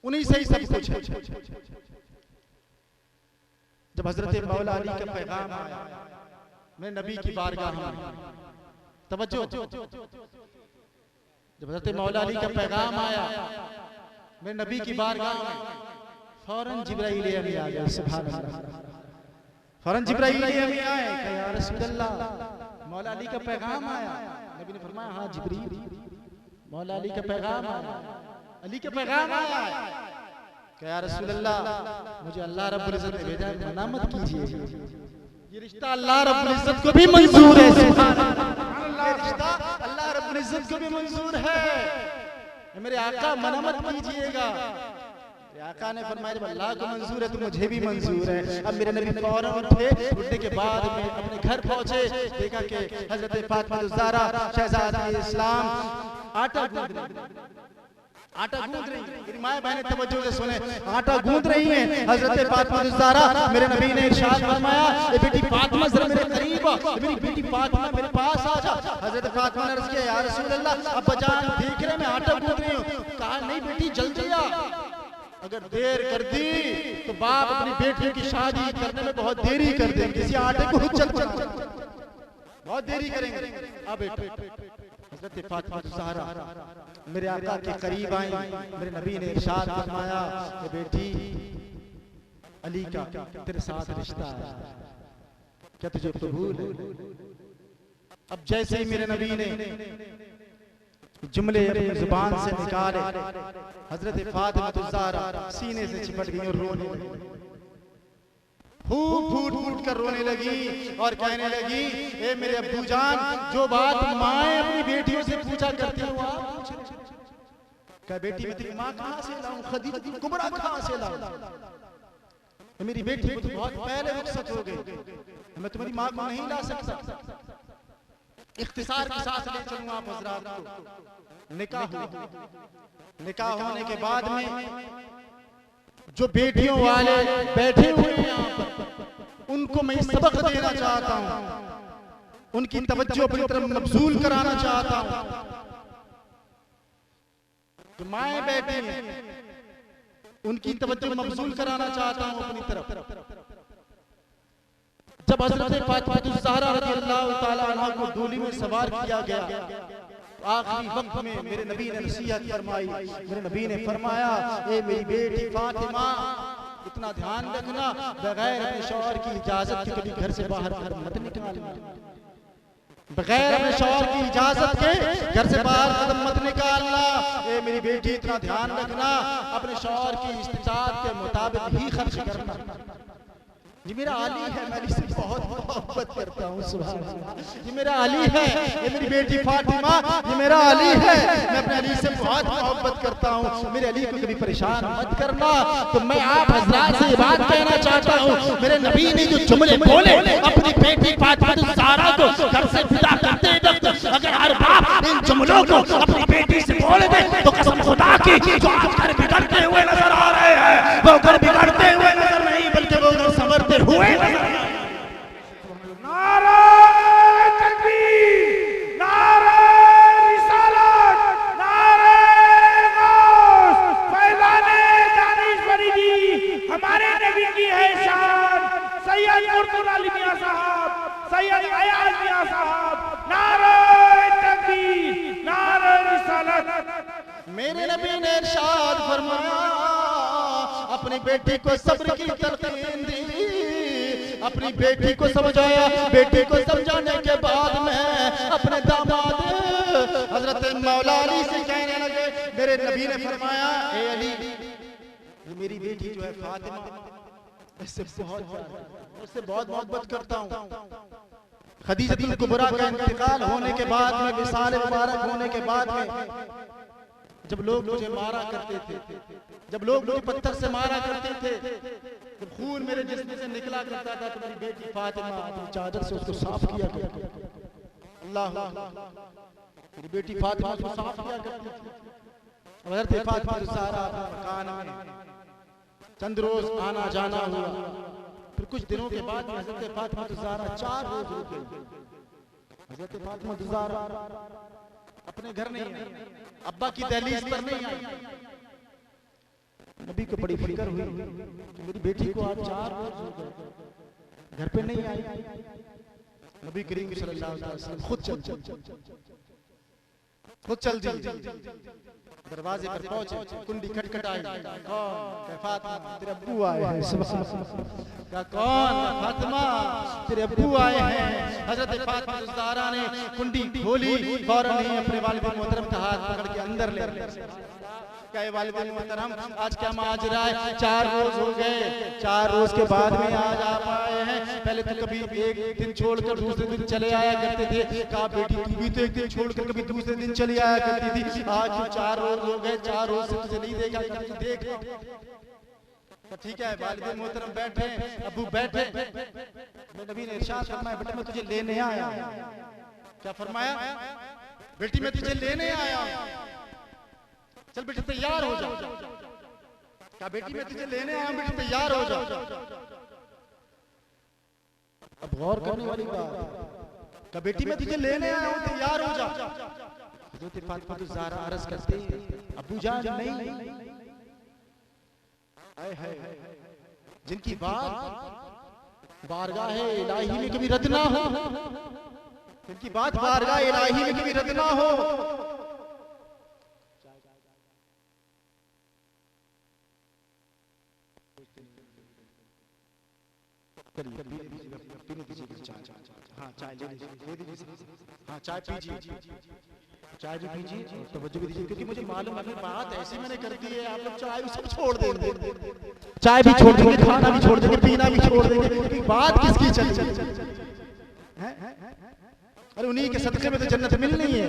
उन्हीं से ही सब कुछ है। जब हजरत मौला अली का पैगाम आया मेरे नबी की बारगाह में, तवज्जो, जब हजरत मौला अली का पैगाम आया मेरे नबी की बारगाह में, फौरन जिब्राइल अमीन आ गया। सुभान अल्लाह, फौरन जिब्राइल अमीन आए, कहा या रसूल अल्लाह मौला अली का पैगाम आया। नबी ने फरमाया, हाँ जिब्रील, मौला अली का पैगाम आया, अली का पैगाम आया। कहा या रसूल अल्लाह मुझे अल्लाह रब्बुल इज्जत ने भेजा, मना मत कीजिए, ये रिश्ता अल्लाह रब्बुल इज्जत को भी मंजूर है। सुभान अल्लाह, ये रिश्ता अल्लाह रब्बुल इज्जत को भी मंजूर है। मेरे आका मना मत कीजिएगा। आका ने फरमाया जब अल्लाह को मंजूर है तो मुझे भी मंजूर है। अब मेरे नबी फौरन उठे, उठने के बाद में अपने घर पहुंचे, देखा कि हजरत फातिमा ज़हरा शहजादी इस्लाम आटा गूंद रही है। मेरी माँ बहनें तवज्जो से सुने, आटा गूंद रही हैं। हजरत फातिमा ज़हरा, मेरे नबी ने इरशाद फरमाया, ए बेटी फातिमा जरा मेरे करीब आ, मेरी बेटी फातिमा मेरे पास आ जा। हजरत फातिमा ने अर्ज़ किया, या रसूल अल्लाह अब बजान देख रहे मैं आटा गूंद रही हूँ। कहा नहीं बेटी जल्दी आ, अगर देर कर दी तो बाप अपनी बेटियों की शादी करने में बहुत देरी कर देंगे, किसी आटे को चल बहुत देरी करेंगे। अब हज़रत फातिमा ज़हरा मेरे आका के करीब आई, मेरे नबी ने इरशाद फरमाया कि बेटी अली का तेरे साथ रिश्ता है, क्या तुझे कबूल है? अब जैसे ही मेरे नबी ने जुमले अपनी जुबान से निकाले, हजरत फातिमा ज़हरा सीने से चिपट गई और रोने लगी, फूट फूट कर रोने लगी और कहने लगी, ए मेरे अब्बू जान, जो बात माएं अपनी बेटियों से पूछा करती हैं वो आप पूछ रहे हैं। कहा बेटी मैं तेरी माँ कहाँ से लाऊं, खदीजा कुबरा कहाँ से लाऊं? मेरी बेटी को तो बहुत पहले रुखसत हो गई, मैं तुम्हारी माँ को नहीं ला सकता। इख्तिसार के साथ ले चलूंगा आप हजरात को। निकाह हुआ, निकाह होने के बाद में जो बेटियों वाले बैठे हुए हैं यहाँ पर, उनको मैं सबक देना चाहता हूँ, उनकी तवज्जो अपनी तरफ मबजूल कराना चाहता हूँ। जो माएं बैठी हैं उनकी तवज्जो मबजूल कराना चाहता हूँ अपनी तरफ। जब हज़रत फातिमा ज़हरा रज़ियल्लाहु ताला अन्हा को डोली में सवार किया गया, आखिरी वक्त में मेरे नबी ने नसीहत फरमाई। मेरे नबी ने फरमाया, ए मेरी बेटी फातिमा, इतना ध्यान रखना बगैर अपने शौहर की इजाजत के कभी घर से बाहर मत निकलना। बगैर अपने शौहर की इजाजत के घर से बाहर कदम मत निकालना। ए मेरी बेटी इतना ध्यान रखना, अपने शौहर की इस्तिताअत के मुताबिक ही खर्च करना। ये मेरा अली है, मैं इससे बहुत मोहब्बत करता हूँ। सुभान अल्लाह, ये मेरा अली है। ये मेरी बेटी फातिमा, ये मेरा अली है। मैं अपने अली से बहुत मोहब्बत करता हूँ। मेरे अली को कभी परेशान मत करना। तो मैं आप हजरात से ये बात कहना चाहता हूँ, मेरे नबी ने जो जुमले बोले अपनी बेटी फातिमा ज़हरा को घर से विदा करते वक्त, अगर हर बाप इन जुमलों को अपनी बेटी से बोल दे तो कसम खुदा की, जो आज घर बिगड़ते हुए नजर आ रहे हैं वो घर बिगड़ते हुए नजर नहीं, बल्कि वो घर संवरते हुए नजर। नारा तकबीर, नारा रिसालत, नारा गौस, फैज़ाने दानिशवरी जी, हमारे नबी की है शान। सैयद मुर्तज़ा अली मियां साहब, सैयद अयाज मियां साहब, नारा तकबीर, नारा रिसालत। मेरे नबी ने इरशाद फरमाया, अपनी बेटी को सब्र की तलकीन दी, अपनी बेटी को समझाया। बेटी को समझाने के बाद में अपने दामाद हजरत मौला अली से कहने लगे, मेरे नबी ने फरमाया, ए अली, ये मेरी बेटी जो है फातिमा, इससे बहुत मोहब्बत करता हूँ। खदीजतुल कुबरा का इंतकाल होने के बाद में, विसाल मुबारक होने के बाद में, जब लोग मुझे मारा करते थे, जब लोग मुझे पत्थर से मारा करते थे, जब खून मेरे जिस्म से निकला करता था, तो मेरी बेटी फातिमा अपनी चादर से उसको साफ किया करती थी। अल्लाह, मेरी बेटी फातिमा उसको साफ किया करती थी। हज़रत फातिमा ज़हरा मकान में चंद रोज आना जाना हुआ। फिर कुछ दिनों के बाद हज़रत फातिमा ज़हरा 4 रोज रुके। हज़रत फातिमा ज़हरा अपने घर नहीं आई, अब्बा की दहलीज पर नहीं आई। नबी को बड़ी फिक्र हुई कि मेरी बेटी को आज 4 रोज हो गए, घर पे नहीं आई। नबी करीम सल्लल्लाहु अलैहि वसल्लम खुद चल दी, दरवाजे पर पहुंचे, कुंडी खटखटाई। कौन? फातिमा, तेरे अब्बू आए हैं। सुभान अल्लाह। कौन? फातिमा, तेरे अब्बू आए हैं। हजरत फातिमा ज़हरा ने कुंडी खोली, फौरन ही अपने वालिद मोहतरम का हाथ पकड़ के अंदर ले लिया। क्या वालिद मोहतरम, आज क्या माजरा है? 4 रोज हो गए, 4 रोज के बाद में आज आप आए हैं। पहले तो कभी एक दिन छोड़कर दूसरे दिन चले आया करते थे। कहा बेटी तू भी तो एक दिन छोड़कर कभी दूसरे दिन चली आया करती थी, आज 4 रोज हो गए, 4 रोज से तुझे नहीं देखा करती, देख। तो ठीक है, वालिद मोहतरम बैठे, अब्बू बैठे। नबी ने इरशाद फरमाया, बेटा मैं तुझे लेने आया। क्या फरमाया? बेटी मैं तुझे लेने आया, चल बेटी तैयार हो जा। क्या बेटी मैं तुझे लेने आया हूं, बेटी तैयार हो जा। अब गौर करने वाली बात, क्या बेटी मैं तुझे लेने आया हूं, तैयार हो जा। हज़रत फातिमा ज़हरा अर्ज़ करती, अब्बू जान नहीं। हाय हाय, जिनकी बात बारगाह इलाही में कभी रद्द ना हो, जिनकी बात बारगाह इलाही में कभी रद्द ना हो। चाय पीजिए, चाय भी पीजिए, तवज्जो भी दीजिए, क्योंकि मुझे मालूम है बात ऐसी मैंने कर दी है, आप लोग चाय सब छोड़ देंगे, चाय भी छोड़ देंगे, खाना भी छोड़ देंगे, पीना भी छोड़ देंगे। बात किसकी चली है? अरे उन्हीं के सदके में तो जन्नत मिलनी है।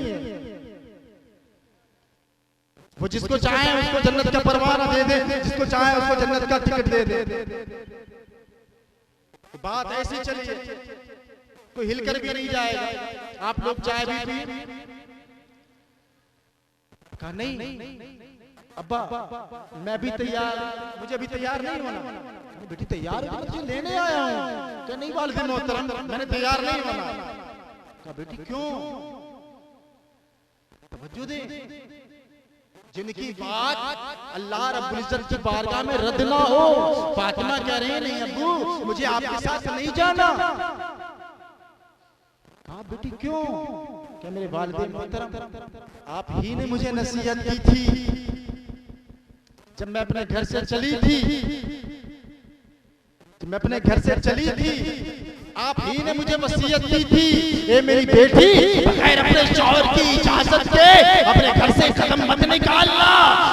वो जिसको चाहे उसको जन्नत का परवाना दे दे, जिसको चाहे उसको जन्नत का टिकट दे दे। बात ऐसी चली है, कोई हिलकर भी नहीं जाएगा। आप लोग चाय भी पी, कहा नहीं अब्बा मैं भी तैयार, मुझे अभी तैयार नहीं होना। बेटी तैयार हो, तुझे लेने आया हूँ। क्या नहीं वालिद मोहतरम, मैंने तैयार नहीं होना। कहा बेटी क्यों? तवज्जो दे, जिनकी बात अल्लाह रब्बुल इज्जत की बारगाह में रद्द ना हो। फातिमा कह रही है नहीं अब्बू, मुझे आपके साथ नहीं जाना। कहा बेटी क्यों? क्या मेरे वालिद मोहतरम, आप ही ने मुझे नसीहत की थी जब मैं अपने घर से चली थी, आप ही ने मुझे वसीयत दी थी, ए मेरी बेटी बगैर अपने शौहर की इजाजत के अपने घर से कदम मत निकालना।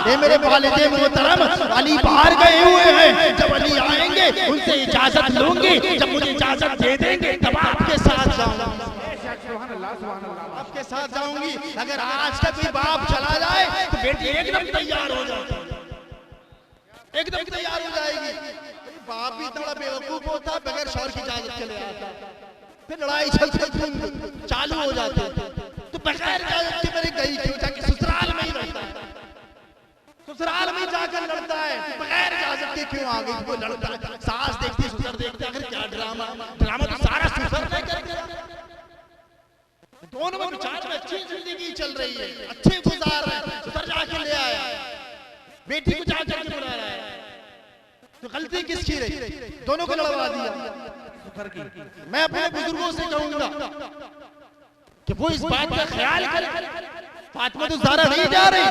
ए मेरे वालिदे मोहतरम, अली बाहर गए हुए हैं, जब अली आएंगे उनसे इजाजत लूंगी, जब मुझे इजाजत दे देंगे तब आपके साथ जाऊंगी, आपके साथ जाऊंगी। अगर आज का कोई बाप चला जाए तो बेटी एकदम तैयार हो जाए, एकदम तैयार हो जाएगी। बाप भी इतना बेवकूफ होता, बगैर शौहर की इजाजत के ले आता, फिर लड़ाई चालू हो जाती। तो बगैर इजाजत के मेरे गई क्यों, जाके ससुराल में ही रहता है, ससुराल में जाकर लड़ता है, बगैर इजाजत के क्यों आ गई? वो लड़ता है, सास देखती ससुर देखते, आखिर क्या ड्रामा, ड्रामा तो सारा ससुर ने करके, दोनों में विचार में अच्छी जिंदगी चल रही है, अच्छे गुजार रहे हैं, ससुर जाके ले आया, बेटी को जाकर के बुला रहा है, तो गलती किसकी रही? दोनों को लड़वा दिया। मैं अपने बुजुर्गों से कहूंगा कि वो इस बात का ख्याल करें, फातिमा तो ज़हरा नहीं जा रही,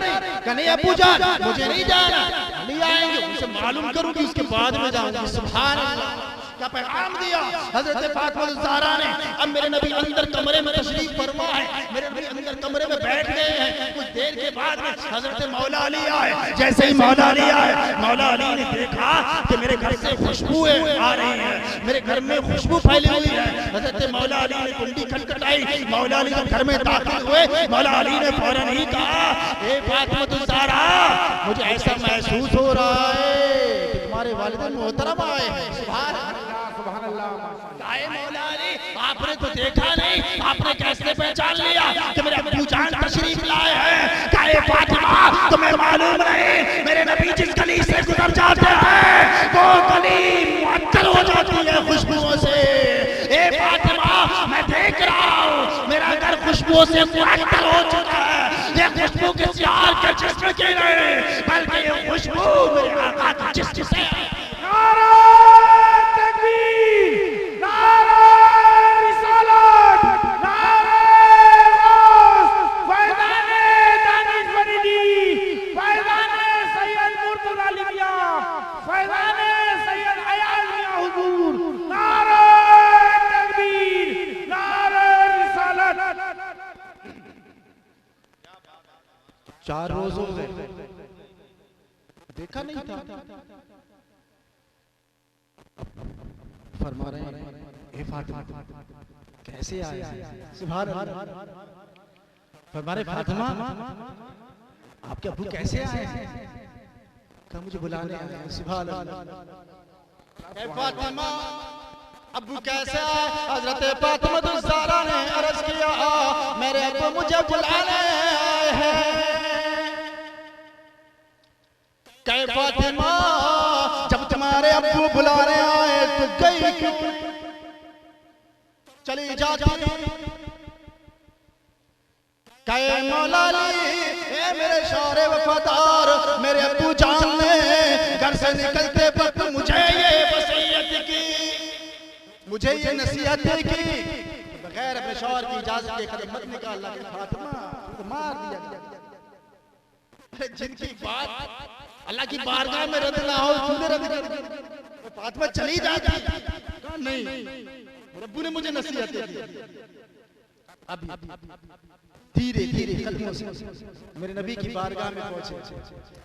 कहने अबू जान मुझे नहीं जाना, नहीं आएंगे, उनसे मालूम करूंगी उसके बाद में जाऊंगी। सुभान अल्लाह, क्या पैगाम दिया हजरत फातिमा ज़हरा ने। अब मेरे नबी अंदर कमरे में तशरीफ फरमा है, मेरे नबी अंदर कमरे में बैठ गए हैं। कुछ देर के बाद में हजरत मौला अली आए। जैसे ही मौला अली आए, मौला अली ने देखा कि मेरे घर से खुशबुएं आ रही हैं, मेरे घर में खुशबू फैली हुई है। हजरत मौला अली ने कुंडी खटखटाई, मौला अली जब घर में दाखिल हुए, मौला अली ने फौरन ही कहा, ए फातिमा ज़हरा, मुझे ऐसा महसूस हो रहा है कि तुम्हारे वालिद मोहतरम आए हैं। सुभान मौला अली, आपने तो देखा नहीं, आपने कैसे पहचान लिया कि मेरे अब्बू जान तशरीफ लाए हैं? काहे फातिमा, तुम्हें मालूम नहीं मेरे नबी जिस गली से गुजर जाते हैं वो गली मुअत्तल हो जाती है खुशबुओं से। ए फातिमा, मैं देख रहा हूँ मेरा घर खुशबुओं से मुअत्तल हो चुका है। ये खुशबू किसी और के जिस्म की नहीं, बल्कि ये खुशबू मेरे आका के जिस्म से है। चार रोज हो गए, देखा नहीं था। फरमा रहे हैं, ए फातिमा कैसे आए? सुभान अल्लाह। फरमा रहे फातिमा, आपके अब्बू कैसे आए? कहा मुझे बुलाने आए हैं। सुभान अल्लाह। ए फातिमा, अब्बू कैसे आए? हजरत फातिमा ज़हरा ने अर्ज किया, मेरे अब्बू मुझे बुलाने आए हैं। कहे फातिमा, जब तुम्हारे अब्बू बुलाने आए तो गई क्यों, चली जाती? कहे मौला अली, ए मेरे शौहरे वफादार, मेरे अब्बू जान ने घर से निकलते वक्त मुझे ये वसीयत की, मुझे ये नसीहत की, बगैर अपने शौहर की इजाजत के कदम मत निकालना। फातिमा तो मार दिया। जिनकी बात अल्लाह की बारगाह में रद्द ना हो, तूने रद्द कर दी। फातिमा चली जाती, कहा नहीं, रब्बू ने मुझे नसीहत दी। अभी धीरे धीरे कदमों से मेरे नबी की बारगाह में पहुंचे,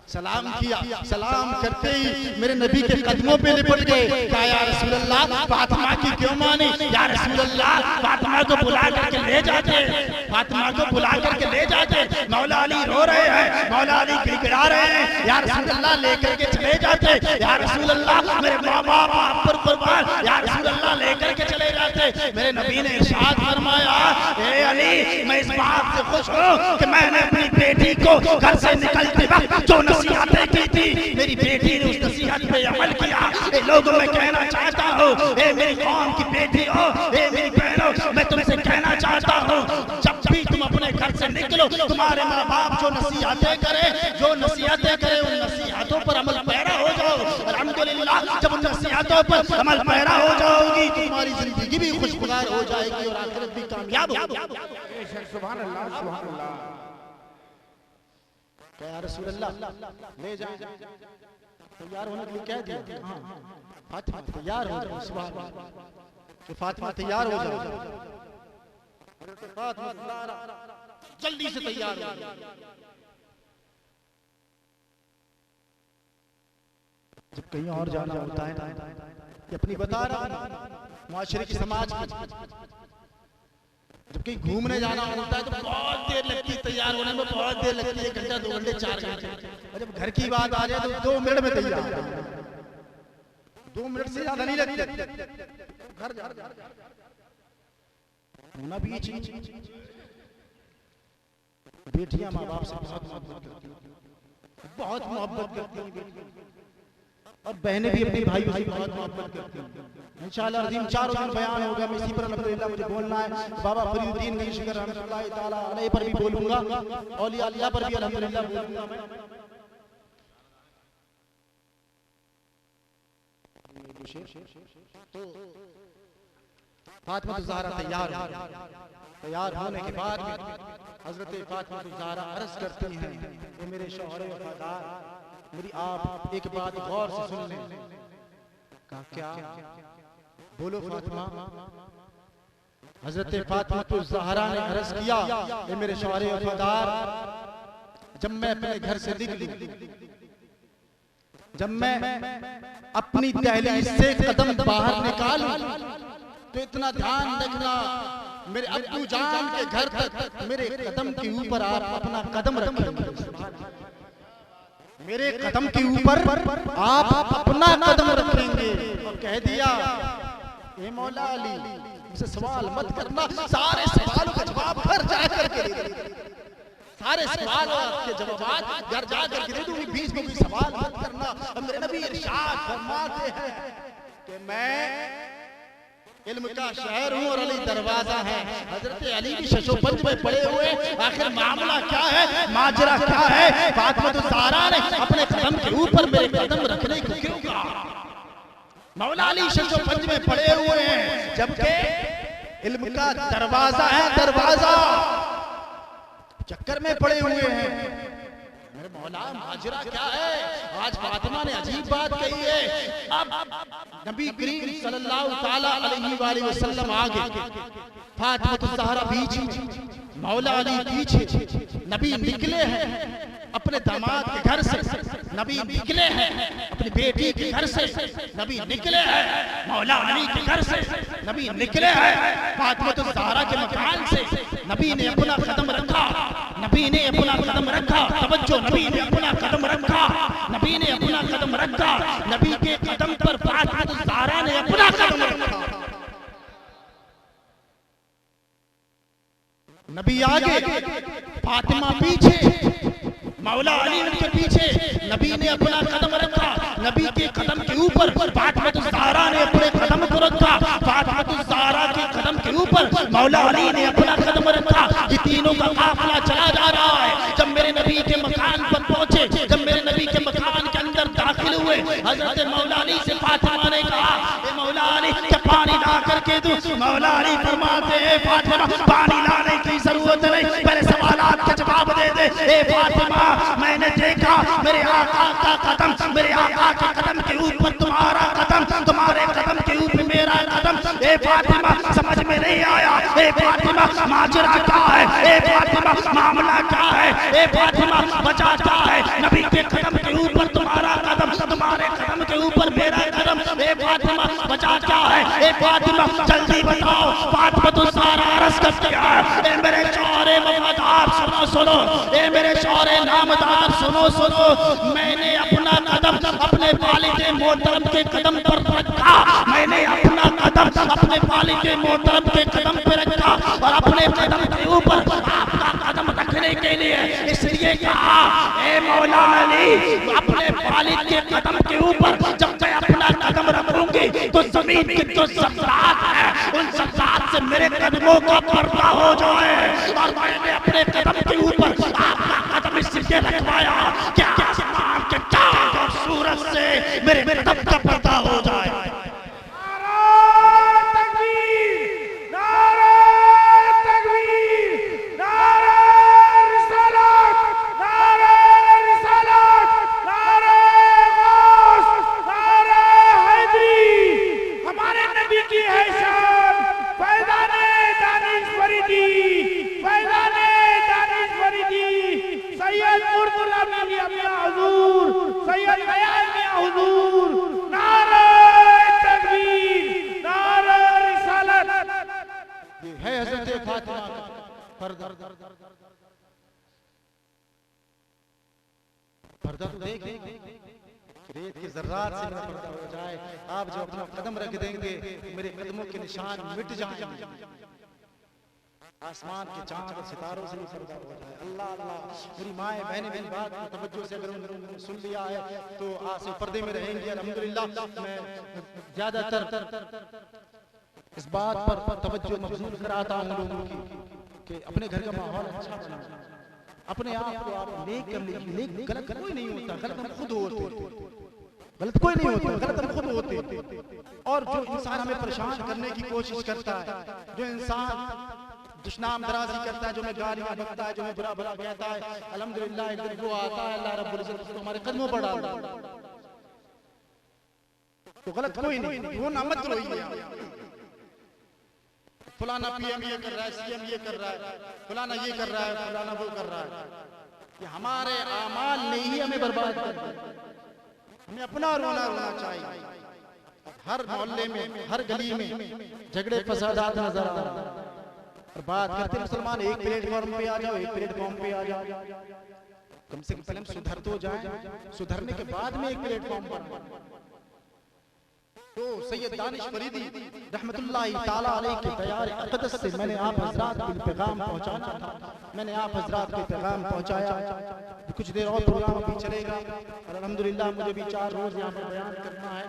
सलाम किया। सलाम करते ही मेरे नबी के कदमों पे लिपट गए। कहा, या रसूल अल्लाह, फातिमा की क्यों मानी? या रसूल अल्लाह, फातिमा को बुला करके ले जाते, फातिमा को बुला करके ले जाते। मौला अली रो रहे हैं, मौला अली गिड़गिड़ा रहे हैं। या रसूल अल्लाह, लेकर के चले जाते। या रसूल अल्लाह, मेरे माँ बाप आप पर कुर्बान, या रसूल अल्लाह, लेकर के चले जाते। मेरे नबी ने इरशाद फरमाया, ए अली, मैं इस बात से खुश हूँ कि मैंने अपनी बेटी को घर से निकलते वक्त जो नसीहतें की थी, मेरी बेटी ने उस नसीहत पे अमल किया। ए लोगों, मैं कहना चाहता हूँ, ए मेरी कौम की बेटी हो, ए मेरी बहनों, मैं तुमसे कहना चाहता हूँ, जब भी तुम अपने घर से निकलो, तुम्हारे माँ बाप जो नसीहतें करे, जो नसीहतें करे, उन नसीहतों पर अमल पैरा हो जाओ। अल्हम्दुलिल्लाह, जब उन नसीहतों पर अमल पैरा हो जाओगी, तुम्हारी जिंदगी भी खुशगवार हो जाएगी और आखिरत भी कामयाब होगी। सुभान अल्लाह, सुभान अल्लाह। क्या रसूल अल्लाह, ले जाओ, तैयार होने के लिए कह दिया। हाँ, फातिमा तैयार हो जाओ। सुभान अल्लाह। कि फातिमा तैयार हो जाओ। फातिमा जल्दी से तैयार हो जाओ। जब कहीं और जाना होता है ना, ये अपनी बता रहा माशरे की, समाज की, जब कहीं घूमने जाना होता है तो बहुत देर लगती है तैयार होने में, बहुत देर लगती है, 1 घंटा 2 घंटे 4 घंटे। और जब घर की बात आ जाए तो 2 मिनट में तैयार, 2 मिनट से ज्यादा नहीं लगते। घर जा होना भी चीज। बेटियां माँ बाप से बहुत मोहब्बत करती हैं, बहुत मोहब्बत करती हैं, और बहनें भी अपने भाइयों से बहुत मोहब्बत करती हैं। इंशाअल्लाह अज़ीम 4 दिन बयान होगा, मैं इसी पर अल्हम्दुलिल्लाह मुझे बोलना है। बाबा फरीदुद्दीन की शिकर रहमतुल्लाह ताला अलैहि पर भी बोलूंगा, औलिया अल्लाह पर भी अल्हम्दुलिल्लाह बोलूंगा मैं। तो फातिमा ज़हरा तैयार होने के बाद हजरत फातिमा ज़हरा अर्ज़ करती हैं, ये मेरे शौहर वफादार, मेरी आप एक बात गौर से सुन लें। कहा क्या? बोलो फातिमा। हजरत फातिमा ज़हरा ने अर्ज़ किया, ये मेरे शौहर वफादार, जब मैं अपने घर से निकली, जब मैं अपनी दहलीज से कदम बाहर निकालूं, तो इतना ध्यान रखना, मेरे अब्बू जान के घर तक मेरे कदम के ऊपर आप अपना कदम रखेंगे। मेरे कदम के ऊपर आप अपना कदम रखेंगे। और कह दिया, ए मौला अली, मुझसे सवाल मत करना, सारे सवालों का जवाब घर जाकर के दे दूंगा, सारे सवालों के जवाब घर जाकर के दे दूंगी, बीच में कोई सवाल मत करना। और मेरे नबी इरशाद फरमाते हैं कि मैं इल्म का शहर हूँ और अली दरवाजा है। हजरत अली भी शशोपंज में पड़े हुए, आखिर मामला क्या है, माजरा क्या है? फातिमा ज़हरा ने अपने कदम के ऊपर मेरे कदम रखने को क्यों कहा? मौला अली शशोपंज में पड़े हुए हैं, जबकि इल्म का दरवाजा है, दरवाजा चक्कर में पड़े हुए हैं। मेरे मौला माजरा क्या है? आज फातिमा ने अजीब बात कही है। अब नबी करीम सल्लल्लाहु ताला अलैहि वसल्लम आगे, फातिमा ज़हरा बीच में, मौला अली पीछे। नबी निकले हैं अपने दामाद के घर से, नबी निकले हैं अपनी बेटी के घर से, नबी निकले हैं मौला अली के घर से, नबी निकले हैं फातिमा ज़हरा के मकान से। नबी ने अपना कदम रखा, नबी ने अपना कदम रखा, तवज्जो, नबी ने अपना कदम रखा, नबी ने अपना कदम रखा, नबी के कदम पर फातिमा ज़हरा ने अपना कदम रखा। नबी आगे, फातिमा पीछे, मौला अली उनके पीछे। नबी ने अपना कदम रखा, नबी के कदम के ऊपर फातिमा ज़हरा ने अपने कदम को रखा, फातिमा ज़हरा के कदम के ऊपर मौला अली ने अपना कदम रखा। ये तीनों का काफिला चला जा रहा है। जब मेरे नबी के मकान पर पहुंचे, जब मेरे नबी के मकान के अंदर दाखिल हुए, हजरत मौला अली से फातिमा ने कहा, ए मौला अली, क्या पानी ला करके दूं? मौला अली फरमाते हैं, फातिमा पानी लाने की जरूरत नहीं, पहले सवालात का जवाब दे दे। ए फातिमा, मैंने देखा मेरे आका का कदम, मेरे आका के कदम के ऊपर तुम्हारा कदम, तुम्हारे कदम के ऊपर मेरा कदम। ए फातिमा, समझ में नहीं आया? ए फातिमा, माजरा क्या है? ए फातिमा, मामला क्या है? ए फातिमा, वजह क्या है? नबी के कदम के ऊपर तुम्हारा कदम, तुम्हारे कदम के ऊपर मेरा कदम। ए फातिमा, वजह क्या है? ए फातिमा, जल्दी बताओ। फातिमा ज़हरा अर्ज़ करती है, ए मेरे शौहरे वफादार, सुनो सुनो, ए मेरे शौहरे नामदार, सुनो सुनो, मैंने अपना कदम अपने वालिद मोहतरम के कदम पर रखा, मैंने अपना कदम अपने वालिद मोहतरम के कदम पर रखा, और अपने कदम के ऊपर आपका कदम रखने के लिए इसलिए कहा, ए मौला अली, अपने वालिद के कदम के ऊपर जब मैं अपना कदम रखूंगी तो जमीन की जो ज़रात है, उन ज़रात से मेरे कदमों का पर्दा हो जाए। और मैंने अपने कदम के ऊपर आपका कदम इसलिए रखवाया कि आसमान के चाँद और सूरज से मेरे कदम का पर्दा हो जाए। हमारे नबी नबी की है शान, फैज़ाने दानिश्वरी दी, फैज़ाने दानिश्वरी दी, सैयद मुर्तज़ा मियां मियां हुजूर, सैयद हयात मियां हुजूर, नारे तकबीर, नारे रिसालत। ये है हजरत फातिमा का पर्दा। पर्दा तो देख रेत के जर्रात से मेरा पर्दा हो जाए, आप जो अपना कदम रख देंगे मेरे कदमों के निशान मिट जाएंगे, आसमान के चांद और सितारों से भी पर्दा हो जाए। अल्लाह अल्लाह, मेरी माएँ बहनें मेरी बात को तवज्जो से अगर उन्होंने सुन लिया है तो आज से पर्दे में रहेंगे अल्हम्दुलिल्लाह। मैं ज्यादातर इस बात पर तवज्जो मबज़ूल कराता हूँ लोगों की कि अपने घर का माहौल अच्छा बनाएं, अपने आप को आप नेक कर लीजिए। नेक गलत कोई नहीं होता, गलत हम खुद होते, गलत कोई नहीं होता, गलत हम खुद होते। और जो इंसान हमें परेशान करने की कोशिश करता है, जो इंसान दुश्मन दराजी करता है, जो हमें गालियां बकता है, जो हमें बुरा भला कहता है, अल्हम्दुलिल्लाह एक दिन वो आता है अल्लाह रब्बुल इज्जत उसको हमारे कदमों पर डालता है। तो गलत कोई नहीं, वो ना मत रोइए फलाना पीएम ये कर रहा है, सीएम ये कर रहा है, फलाना ये कर रहा है, फलाना वो कर रहा है। ये हमारे आमाल ने ही हमें बर्बाद कर दिया। हमें अपना रोना रोना चाहिए। हर मोहल्ले में, हर गली में झगड़े फसादात नजर आ रहे हैं और बात करते मुसलमान एक प्लेटफॉर्म पे आ जाओ, एक प्लेटफॉर्म पे आ जाओ। कम से कम पहले हम सुधर तो जाए, सुधरने के बाद में एक प्लेटफॉर्म पर। तो सैयद दानिश फरीदी रहमतुल्लाहि ताला अलैह के तैयार अक़दस से मैंने आप हज़रात को पैगाम पहुंचाना था, मैंने आप हज़रात को पैगाम पहुंचाया। कुछ देर और प्रोग्राम अभी चलेगा और अल्हम्दुलिल्लाह मुझे भी 4 रोज यहाँ पर बयान करना है।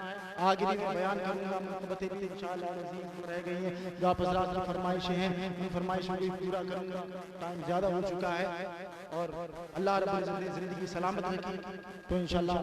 आगे भी मैं बयान करूंगा, मुनक़बतें भी इंशाअल्लाह अज़ीज़ रह गई हैं, जो आप हज़रात की फरमाइशें हैं उन फरमाइशों को पूरा करूंगा। टाइम ज़्यादा हो चुका है और अल्लाह रब्बुल इज़्ज़त ने ज़िंदगी सलामत रखी तो इंशाअल्लाह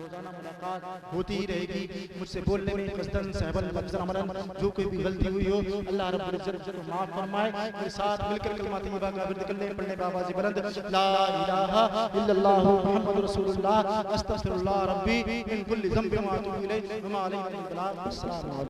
रोज़ाना मुलाकात होती ही रहेगी। मुझसे बोलने में कसदन सहबन मकसर अमरन जो कोई भी गलती हुई हो अल्लाह रब्बुल इज़्ज़त को माफ फरमाए। मेरे साथ मिलकर कलमा तय्यबा का विर्द करने पढ़ने का आवाज़ बुलंद ला इलाहा इल्लल्लाह मुहम्मदुर रसूलुल्लाह अस्तगफिरुल्लाह रब्बी मिन कुल्ली ज़ंबिन व अतूबु इलैहि व मा अलैना इल्लल बलाग। अस्सलामु अलैकुम।